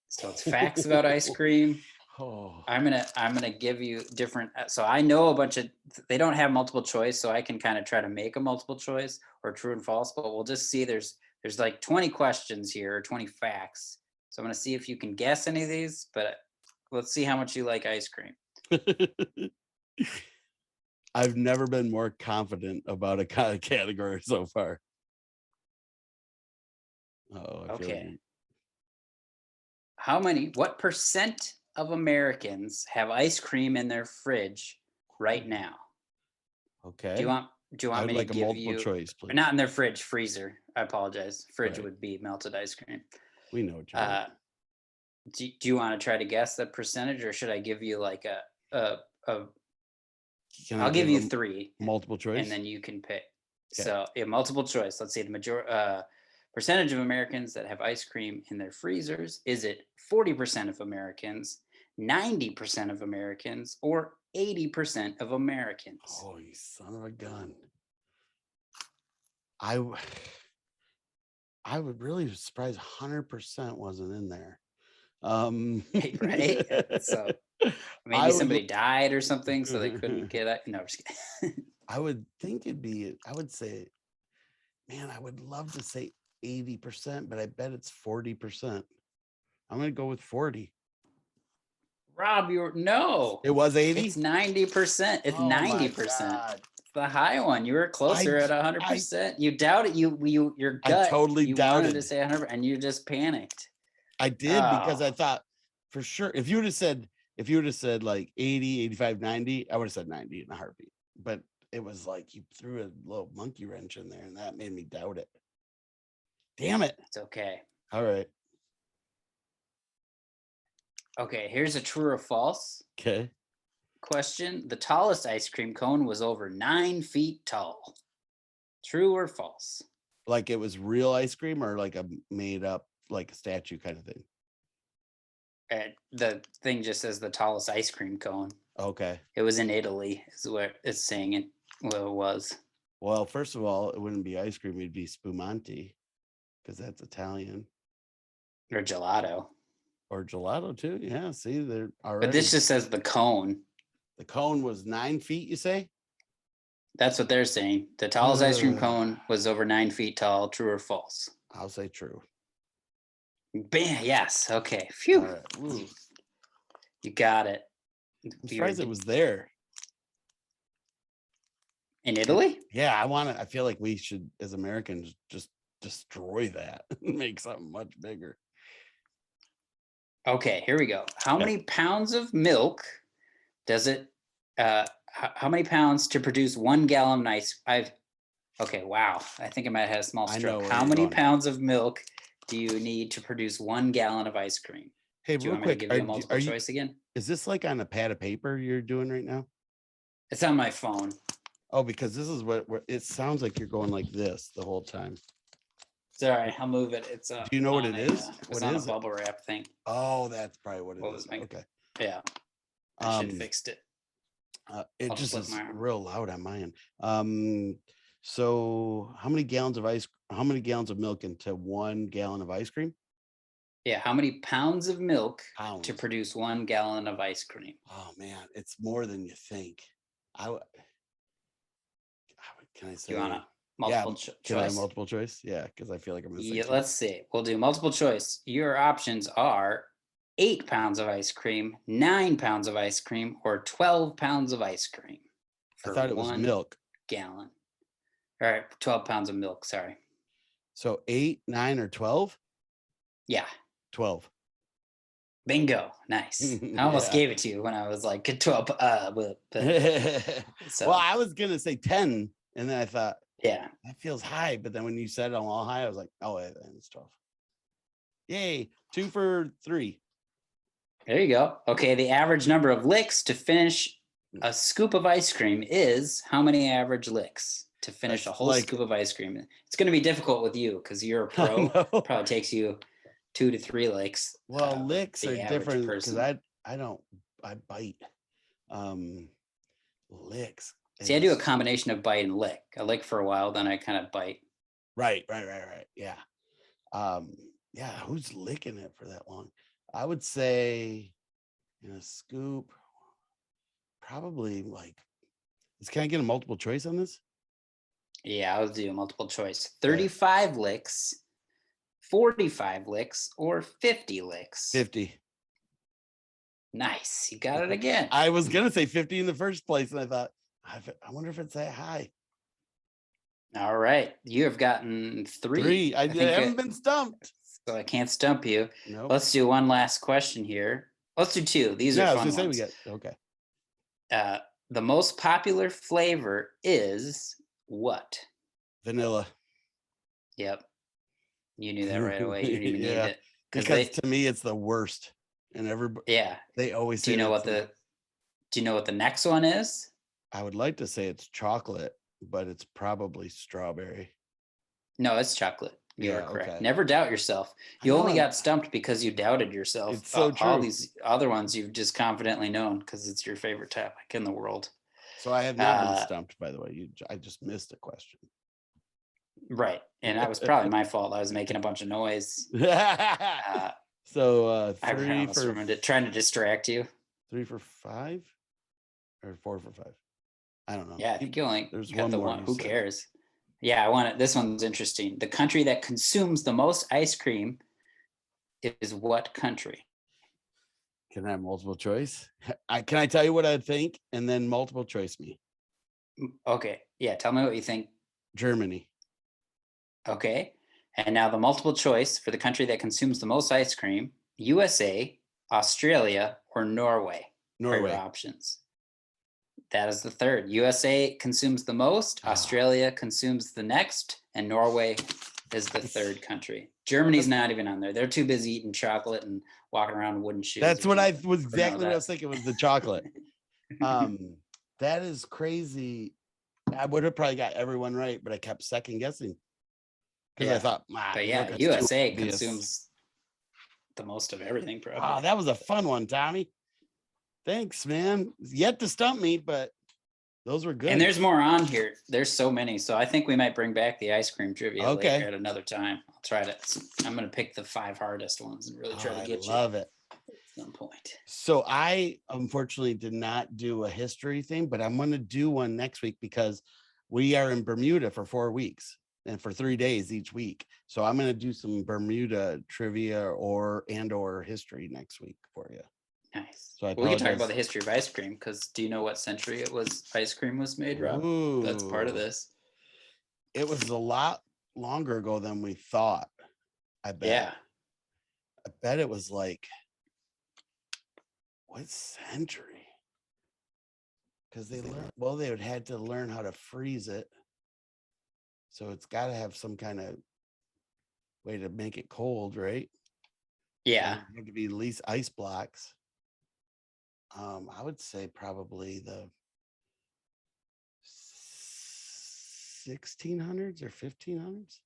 So it's facts about ice cream. Oh, I'm gonna give you different. So I know a bunch of. They don't have multiple choice, so I can kind of try to make a multiple choice or true and false. But we'll just see. There's like 20 questions here, or 20 facts. So I'm gonna see if you can guess any of these. But let's see how much you like ice cream. I've never been more confident about a kind of category so far. Oh, I feel Okay. like What percent of Americans have ice cream in their fridge right now? okay. Do you want I would me like to a give multiple you choice, please. not in their fridge, freezer? I apologize. Fridge Right. would be melted ice cream. We know what you mean. Do you want to try to guess the percentage, or should I give you like a Can I I'll give you them 3, multiple choice? and then you can pick. Okay. So yeah, multiple choice. Let's see the percentage of Americans that have ice cream in their freezers. Is it 40% of Americans, 90% of Americans, or 80% of Americans? Oh, you son of a gun. I would really be surprised 100% wasn't in there. Right? So maybe I would somebody died or something, so they couldn't get it. No, I'm just kidding. I would think it'd be, I would say, man, I would love to say 80%, but I bet it's 40%. I'm gonna go with 40. Rob, no. It was 80. It's 90%. It's 90%. The high one. You were closer at 100%. You doubted your gut. I totally you doubted. wanted to say 100, and you just panicked. I did because I thought for sure if you would have said like 80, 85, 90, I would have said 90 in a heartbeat. But it was like you threw a little monkey wrench in there and that made me doubt it. Damn it. It's okay. All right. Okay, here's a true or false Okay. question. The tallest ice cream cone was over 9 feet tall. True or false? Like it was real ice cream or like a made up like a statue kind of thing. The thing just says the tallest ice cream cone. Okay. It was in Italy, is what it's saying it. Well, it was. Well, first of all, it wouldn't be ice cream; it'd be spumante, because that's Italian. Or gelato. Or gelato too. Yeah. See, they're already. But this just says the cone. The cone was 9 feet. You say? That's what they're saying. The tallest ice cream cone was over 9 feet tall. True or false? I'll say true. Bam! Yes. Okay. Phew. All right. You got it. I'm surprised it was there. In Italy? Yeah, I feel like we should, as Americans, just destroy that and make something much bigger. Okay, here we go. How many pounds of milk does it? How many pounds to produce 1 gallon of ice? Okay, wow. I think I might have had a small stroke. How many pounds of milk do you need to produce 1 gallon of ice cream? Hey, do you real want me quick, to give you a multiple choice again? Is this like on a pad of paper you're doing right now? It's on my phone. Oh, because this is what it sounds like you're going like this the whole time. Sorry, I'll move it. It's Do you know what it is? It's on a bubble wrap thing. Oh, that's probably what it is. Okay. Yeah. I should have fixed it. It just is real loud on my end. So how many gallons of milk into 1 gallon of ice cream? Yeah, how many pounds of milk to produce 1 gallon of ice cream? Oh man, it's more than you think. Can I say? Do you want a multiple choice? Can I have multiple choice? Yeah, because I feel like I'm gonna say let's see. We'll do multiple choice. Your options are 8 pounds of ice cream, 9 pounds of ice cream, or 12 pounds of ice cream I for thought it was 1 milk. gallon? All right, 12 pounds of milk. Sorry. So 8, 9, or 12? Yeah. 12. Bingo. Nice. I almost Yeah. gave it to you when I was like 12. Well, I was gonna say 10, and then I thought yeah. that feels high. But then when you said I'm all high, I was like, oh, it's 12. Yay, 2 for 3. There you go. Okay, the average number of licks to finish a scoop of ice cream is how many average licks to finish That's a whole scoop of ice cream? It's going to be difficult with you because you're a pro. Probably takes you 2 to 3 licks. Well, licks are different because person. I bite. Licks. See, I do a combination of bite and lick. I lick for a while, then I kind of bite. Right. Yeah. Yeah, who's licking it for that long? I would say in a scoop, probably like, can I get a multiple choice on this? Yeah, I'll do a multiple choice. 35 licks, 45 licks, or 50 licks. 50. Nice. You got it again. I was going to say 50 in the first place, and I thought, I wonder if it's that high. All right. You have gotten 3. I haven't been stumped. So I can't stump you. Nope. Let's do one last question here. Let's do 2. These are fun ones. Okay. The most popular flavor is what? Vanilla. Yep. You knew that right away. You didn't even need it. Because to me, it's the worst. And everybody, they always say, do you know what the next one is? I would like to say it's chocolate, but it's probably strawberry. No, it's chocolate. You are correct. Okay. Never doubt yourself. You only got stumped because you doubted yourself. It's so true. All these other ones you've just confidently known because it's your favorite topic in the world. So I have not been stumped, by the way. I just missed a question. Right. And that was probably my fault. I was making a bunch of noise. So 3 for trying to distract you. 3 for 5 or 4 for 5? I don't know. Yeah, I think you only there's got one the more. one. Who cares? Yeah, I want it. This one's interesting. The country that consumes the most ice cream is what country? Can I have multiple choice? Can I tell you what I think and then multiple choice me? Okay. Yeah, tell me what you think. Germany. Okay. And now the multiple choice for the country that consumes the most ice cream: USA, Australia, or Norway. Norway. Are your options. That is the third. USA consumes the most, Australia consumes the next, and Norway is the third country. Germany's not even on there. They're too busy eating chocolate and walking around in wooden shoes. That's what I was exactly what I was thinking, was the chocolate. That is crazy. I would have probably got everyone right, but I kept second guessing. Because I thought, but yeah, USA consumes the most of everything, probably. Oh, that was a fun one, Tommy. Thanks, man. Yet to stump me, but those were good. And there's more on here. There's so many. So I think we might bring back the ice cream trivia later at another time. I'll try to. I'm going to pick the 5 hardest ones and really try to get you. I love it. At some point. So I unfortunately did not do a history thing, but I'm going to do one next week because we are in Bermuda for 4 weeks and for 3 days each week. So I'm going to do some Bermuda trivia or history next week for you. Nice. So we can talk about the history of ice cream, because do you know what century ice cream was made, Rob? Ooh. That's part of this. It was a lot longer ago than we thought. I bet. Yeah. I bet it was like, what century? Because they would had to learn how to freeze it. So it's got to have some kind of way to make it cold, right? Yeah. It had to be at least ice blocks. I would say probably the 1600s or 1500s.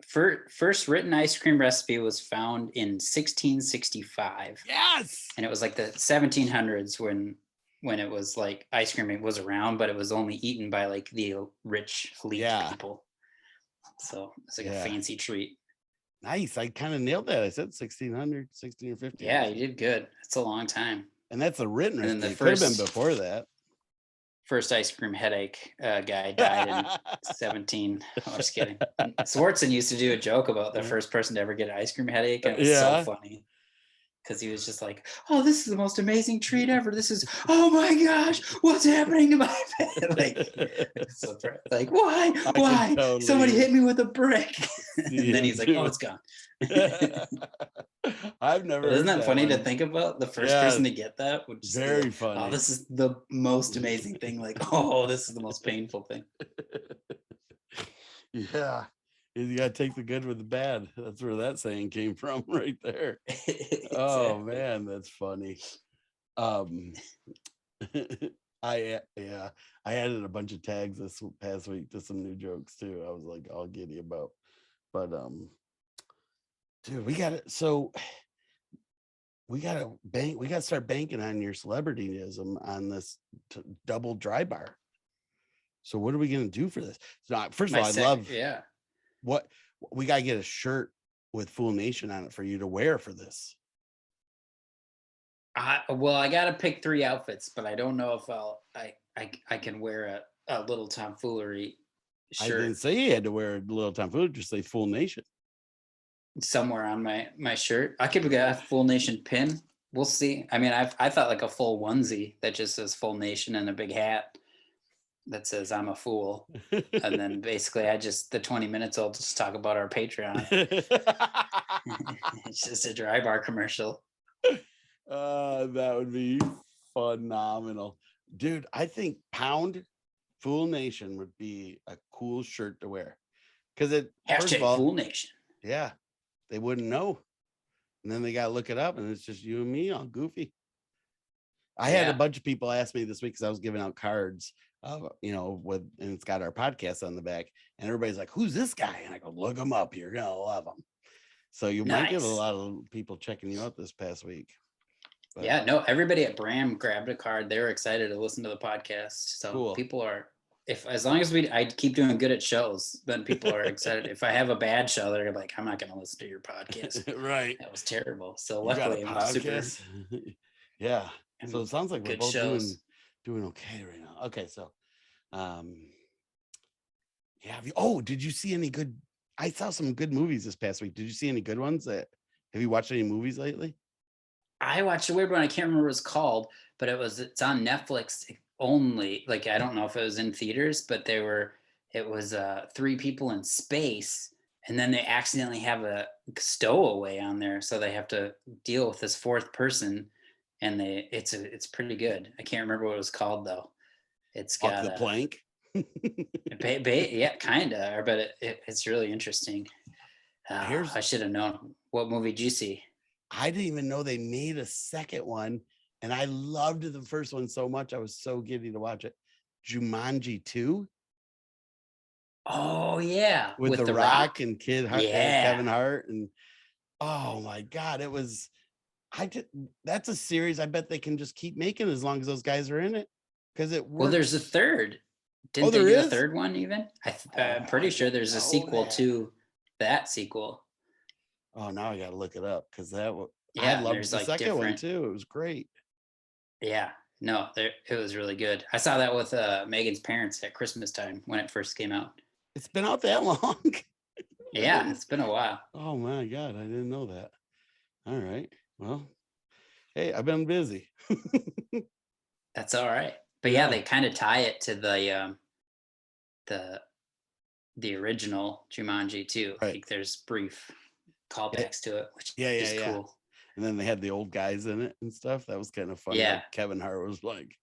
First written ice cream recipe was found in 1665. Yes. And it was like the 1700s when it was like ice cream was around, but it was only eaten by like the rich elite people. So it's like a fancy treat. Nice. I kind of nailed that. I said 1600, 16 or 15. Yeah, you did good. It's a long time. And that's a written recipe. It could have been before that. first ice cream headache guy died in 17. I'm just kidding. Swartzen used to do a joke about the first person to ever get an ice cream headache, and it was so funny because he was just like, "Oh, this is the most amazing treat ever. This is, oh my gosh, what's happening to my bed?" like, why? Totally Somebody hit me with a brick. And then he's like, "Oh, it's gone." I've never. Isn't heard that funny one. to think about? The first person to get that would just very be like, funny. "Oh, this is the most amazing thing." Like, "Oh, this is the most painful thing." Yeah, you got to take the good with the bad. That's where that saying came from, right there. Exactly. Oh man, that's funny. I added a bunch of tags this past week to some new jokes too. I was like all giddy about, but dude, we got it. So we got to start banking on your celebrityism on this double dry bar. So what are we going to do for this? So first of all, I love what we got to get a shirt with Fool Nation on it for you to wear for this. Well, I got to pick 3 outfits, but I don't know if I can wear a Little Tom Foolery shirt. I didn't say you had to wear a Little Tom Foolery, just say Fool Nation. Somewhere on my shirt. I could get a Full Nation pin. We'll see. I mean, I thought like a full onesie that just says Full Nation and a big hat that says I'm a fool. And then basically the 20 minutes I'll just talk about our Patreon. It's just a dry bar commercial. That would be phenomenal. Dude, I think Pound Fool Nation would be a cool shirt to wear. Because it first of all, Fool Nation. Yeah. They wouldn't know. And then they got to look it up and it's just you and me all goofy. I had a bunch of people ask me this week because I was giving out cards, and it's got our podcast on the back. And everybody's like, "Who's this guy?" And I go, "Look him up. You're going to love him." So you might get a lot of people checking you out this past week. But, yeah, no, everybody at Bram grabbed a card. They were excited to listen to the podcast. So cool. People are, as long as I keep doing good at shows, then people are excited. If I have a bad show, they're like, "I'm not going to listen to your podcast." Right. That was terrible. So luckily, I'm super. Yeah. So it sounds like we're both doing okay right now. Okay. So, did you see any good? I saw some good movies this past week. Did you see any good ones? Have you watched any movies lately? I watched a weird one. I can't remember what it's called, but it's on Netflix only. Like, I don't know if it was in theaters, but it was 3 people in space, and then they accidentally have a stowaway on there, so they have to deal with this 4th person, and it's pretty good. I can't remember what it was called though. It's got the plank. Yeah, kind of, but it's really interesting. I should have known. What movie did you see? I didn't even know they made a second one, and I loved the first one so much. I was so giddy to watch it. Jumanji 2. Oh yeah, with the Rock and Kevin Hart, and oh my God, it was. That's a series I bet they can just keep making as long as those guys are in it, because it works. Well, there's a third. Didn't they do a third one even? I'm pretty sure there's a sequel to that sequel. Oh, now I got to look it up because I loved the second one too. It was great. Yeah, no, it was really good. I saw that with Megan's parents at Christmas time when it first came out. It's been out that long. Yeah, it's been a while. Oh my God, I didn't know that. All right, well, hey, I've been busy. That's all right. But yeah, they kind of tie it to the original Jumanji too. Right. Like there's brief callbacks to it, which is cool. And then they had the old guys in it and stuff. That was kind of fun. Yeah. Like Kevin Hart was like,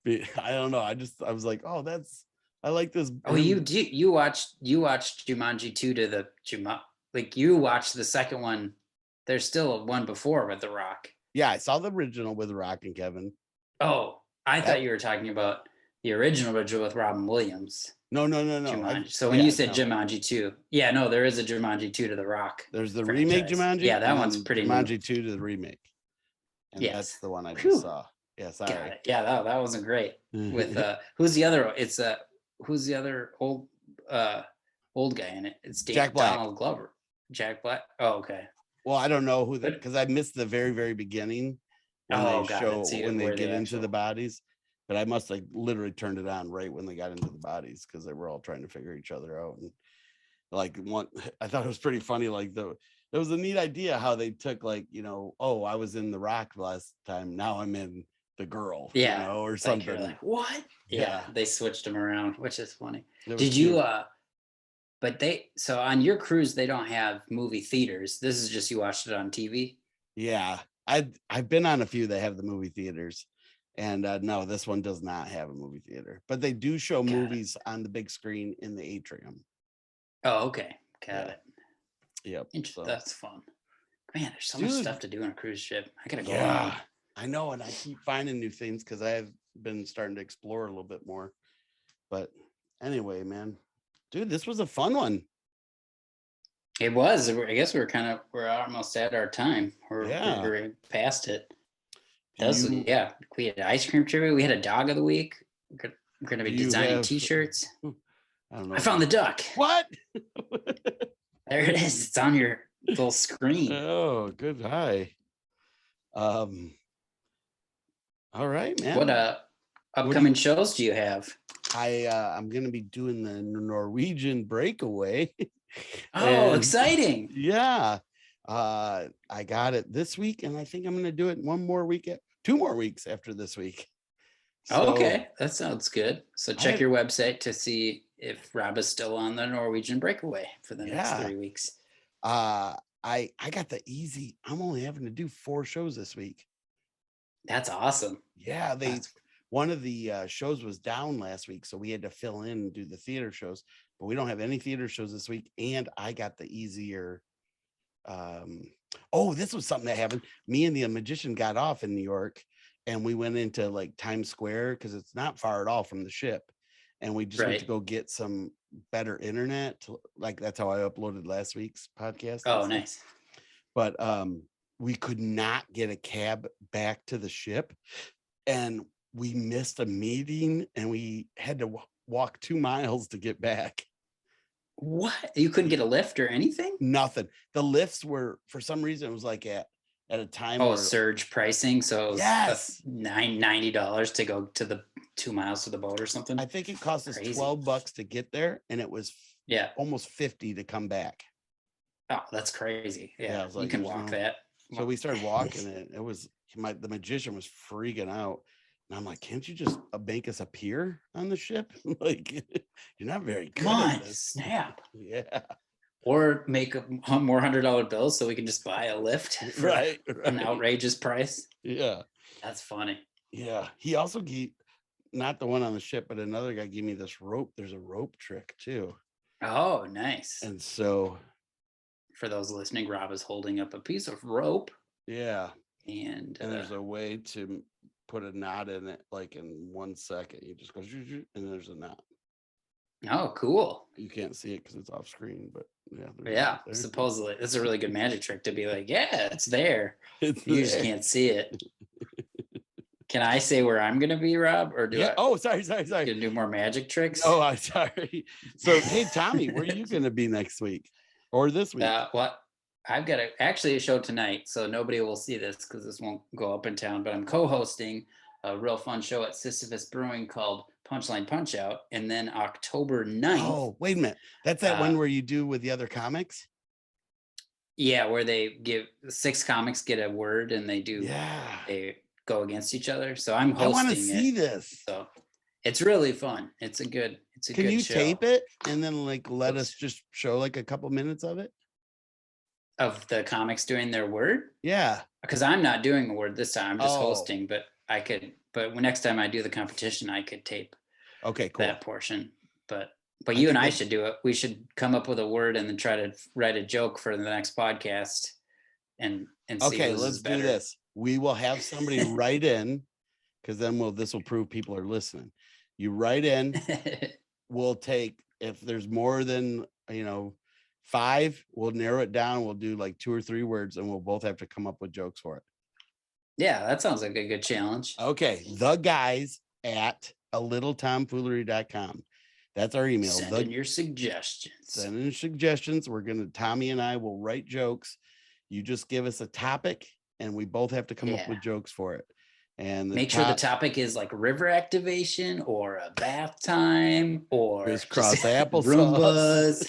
I don't know. I was like, oh, I like this. Oh, you watched Jumanji 2 to the like you watched the second one. There's still one before with The Rock. Yeah, I saw the original with Rock and Kevin. Oh, I thought you were talking about the original with Robin Williams. No. So when you said Jumanji 2, yeah, no, there is a Jumanji 2 to The Rock. There's the remake Jumanji. Yeah, that one's pretty Jumanji 2 to the remake. And that's the one I just saw. Yeah, sorry. Got it. Yeah, that wasn't great. With who's the other? It's who's the other old guy in it? It's Jack Black. Donald Glover. Jack Black. Oh, okay. Well, I don't know who because I missed the very, very beginning when they get into the bodies. but I must have literally turned it on right when they got into the bodies because they were all trying to figure each other out. And like I thought it was pretty funny. Like it was a neat idea how they took like, oh, I was in the Rock last time. Now I'm in the girl, Yeah. or Like, something. you're like, what? Yeah. They switched them around, which is funny. Did Cute. you, but so on your cruise, they don't have movie theaters. This is just, you watched it on TV. Yeah. I've been on a few that have the movie theaters. And no, this one does not have a movie theater, but they do show movies on the big screen in the atrium. Oh, okay. Got it. Yep. So. That's fun. Man, there's so much stuff to do on a cruise ship. I gotta go on. Yeah, I know. And I keep finding new things because I've been starting to explore a little bit more. But anyway, man, dude, this was a fun one. It was. I guess we're almost at our time. We're past it. We had ice cream trivia. We had a dog of the week. We're going to be designing t-shirts. I don't know. I found the duck. What? There it is. It's on your little screen. Oh, good. Hi. All right, man. What upcoming shows do you have? I'm going to be doing the Norwegian Breakaway. Oh, exciting. Yeah. I got it this week, and I think I'm going to do it 2 more weeks after this week. So, okay. That sounds good. So check your website to see if Rob is still on the Norwegian Breakaway for the next 3 weeks. I got the easy. I'm only having to do 4 shows this week. That's awesome. Yeah. One of the shows was down last week, so we had to fill in and do the theater shows, but we don't have any theater shows this week. And I got the easier. This was something that happened. Me and the magician got off in New York, and we went into like Times Square because it's not far at all from the ship, and we just went to go get some better internet. That's how I uploaded last week's podcast. Oh, nice. But we could not get a cab back to the ship, and we missed a meeting, and we had to walk 2 miles to get back. What? You couldn't get a lift or anything? Nothing. The lifts were, for some reason, it was like at a time. Surge pricing. So it was $90 to go to the 2 miles to the boat or something. I think it cost us $12 to get there, and it was almost $50 to come back. Oh, that's crazy. Yeah, like, you can walk that. So we started walking it. It was the magician was freaking out. And I'm like, can't you just make us appear on the ship? Like, you're not very good. Come on, snap. Yeah. Or make more $100 bills so we can just buy a lift for an outrageous price. Yeah. That's funny. Yeah. He also gave, not the one on the ship, but another guy gave me this rope. There's a rope trick too. Oh, nice. And so, for those listening, Rob is holding up a piece of rope. Yeah. And there's a way to put a knot in it, like in 1 second. You just go, and there's a knot. Oh, cool. You can't see it because it's off screen, but supposedly that's a really good magic trick to be like, it's there. You just can't see it. Can I say where I'm gonna be, Rob? Or do I? Oh, sorry. Gonna do more magic tricks? Oh, I'm sorry. So, hey, Tommy, where are you gonna be next week or this week? I've got a show tonight, so nobody will see this because this won't go up in town, but I'm co-hosting a real fun show at Sisyphus Brewing called Punchline Punch Out. And then October 9th. Oh, wait a minute. That's that one where you do with the other comics? Yeah, where they give 6 comics get a word and they go against each other. So I'm hosting it. I want to see this. So it's really fun. It's a good show. Can you tape it and then let us just show like a couple minutes of it? Of the comics doing their word? Yeah. Because I'm not doing a word this time. I'm just hosting, but I could. But next time I do the competition, I could tape. Okay, cool. That portion. But you and I should do it. We should come up with a word and then try to write a joke for the next podcast. And see okay, let's do this. We will have somebody write in, because then this will prove people are listening. You write in. We'll take, if there's more than 5, we'll narrow it down. We'll do like 2 or 3 words, and we'll both have to come up with jokes for it. Yeah, that sounds like a good challenge. Okay, theguys at littletomfoolery.com. That's our email. Send in your suggestions. Send in suggestions. Tommy and I will write jokes. You just give us a topic, and we both have to come up with jokes for it. And make sure the topic is like river activation or a bath time or crisscross applesauce,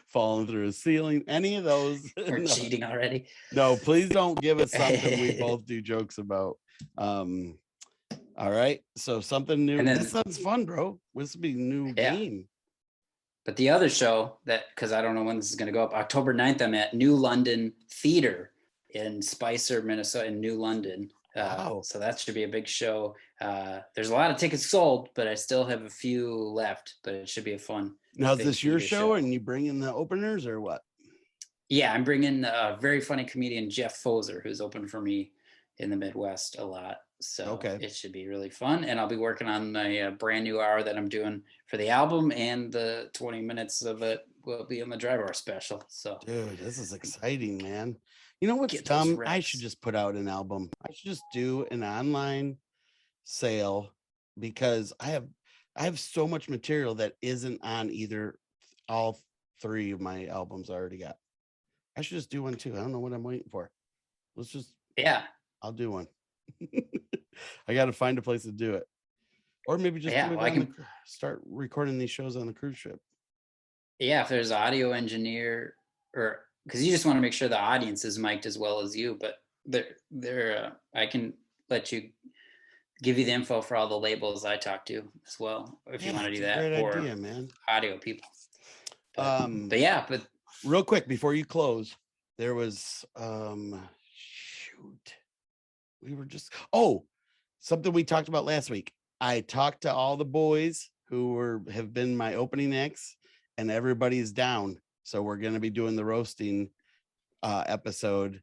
falling through a ceiling, any of those. or cheating already. No, please don't give us something we both do jokes about. All right, so something new. This sounds fun, bro. This would be a new game. But the other show that, because I don't know when this is going to go up, October 9th, I'm at New London Theater in Spicer, Minnesota, in New London. Wow. So that should be a big show. There's a lot of tickets sold, but I still have a few left, but it should be a fun. Now, is this your show and you bring in the openers or what? Yeah, I'm bringing a very funny comedian, Jeff Foser, who's opened for me in the Midwest a lot. So it should be really fun. And I'll be working on my brand new hour that I'm doing for the album, and the 20 minutes of it will be on the Drive Hour special. So, dude, this is exciting, man. You know what's dumb? I should just put out an album. I should just do an online sale, because I have so much material that isn't on all 3 of my albums I already got. I should just do one too. I don't know what I'm waiting for. Let's just I'll do one. I got to find a place to do it, or maybe just do it start recording these shows on the cruise ship. Yeah, if there's an audio engineer, or because you just want to make sure the audience is mic'd as well as you, but I can let you give you the info for all the labels I talk to as well, if you want to do that, great or idea, man. Audio people. But real quick before you close, there was we were just something we talked about last week. I talked to all the boys who have been my opening acts, and everybody's down. So we're going to be doing the roasting episode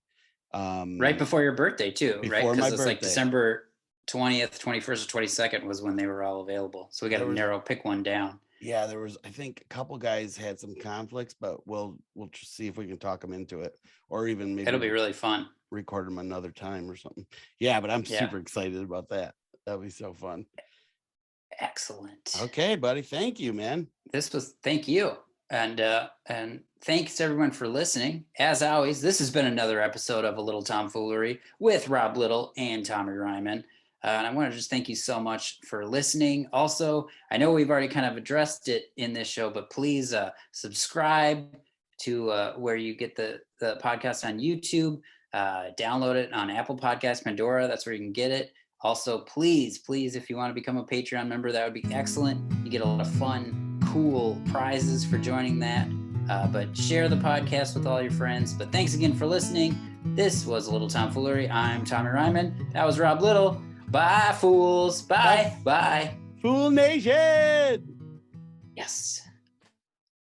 right before your birthday too, right? Because it's like December 20th, 21st, or 22nd was when they were all available. So we got to pick one down. Yeah, there was, I think, a couple guys had some conflicts, but we'll just see if we can talk them into it, or even maybe it'll be really fun. Record them another time or something. Yeah, but I'm super excited about that. That'll be so fun. Excellent. Okay, buddy. Thank you, man. Thank you. And thanks everyone for listening. As always, this has been another episode of A Little Tom Foolery with Rob Little and Tommy Ryman. And I want to just thank you so much for listening. Also, I know we've already kind of addressed it in this show, but please subscribe to where you get the podcast on YouTube. Download it on Apple Podcasts, Pandora. That's where you can get it. Also, please, if you want to become a Patreon member, that would be excellent. You get a lot of fun, cool prizes for joining that. But share the podcast with all your friends. But thanks again for listening. This was A Little Tom Foolery. I'm Tommy Ryman. That was Rob Little. Bye, fools. Bye. Bye. Fool Nation. Yes.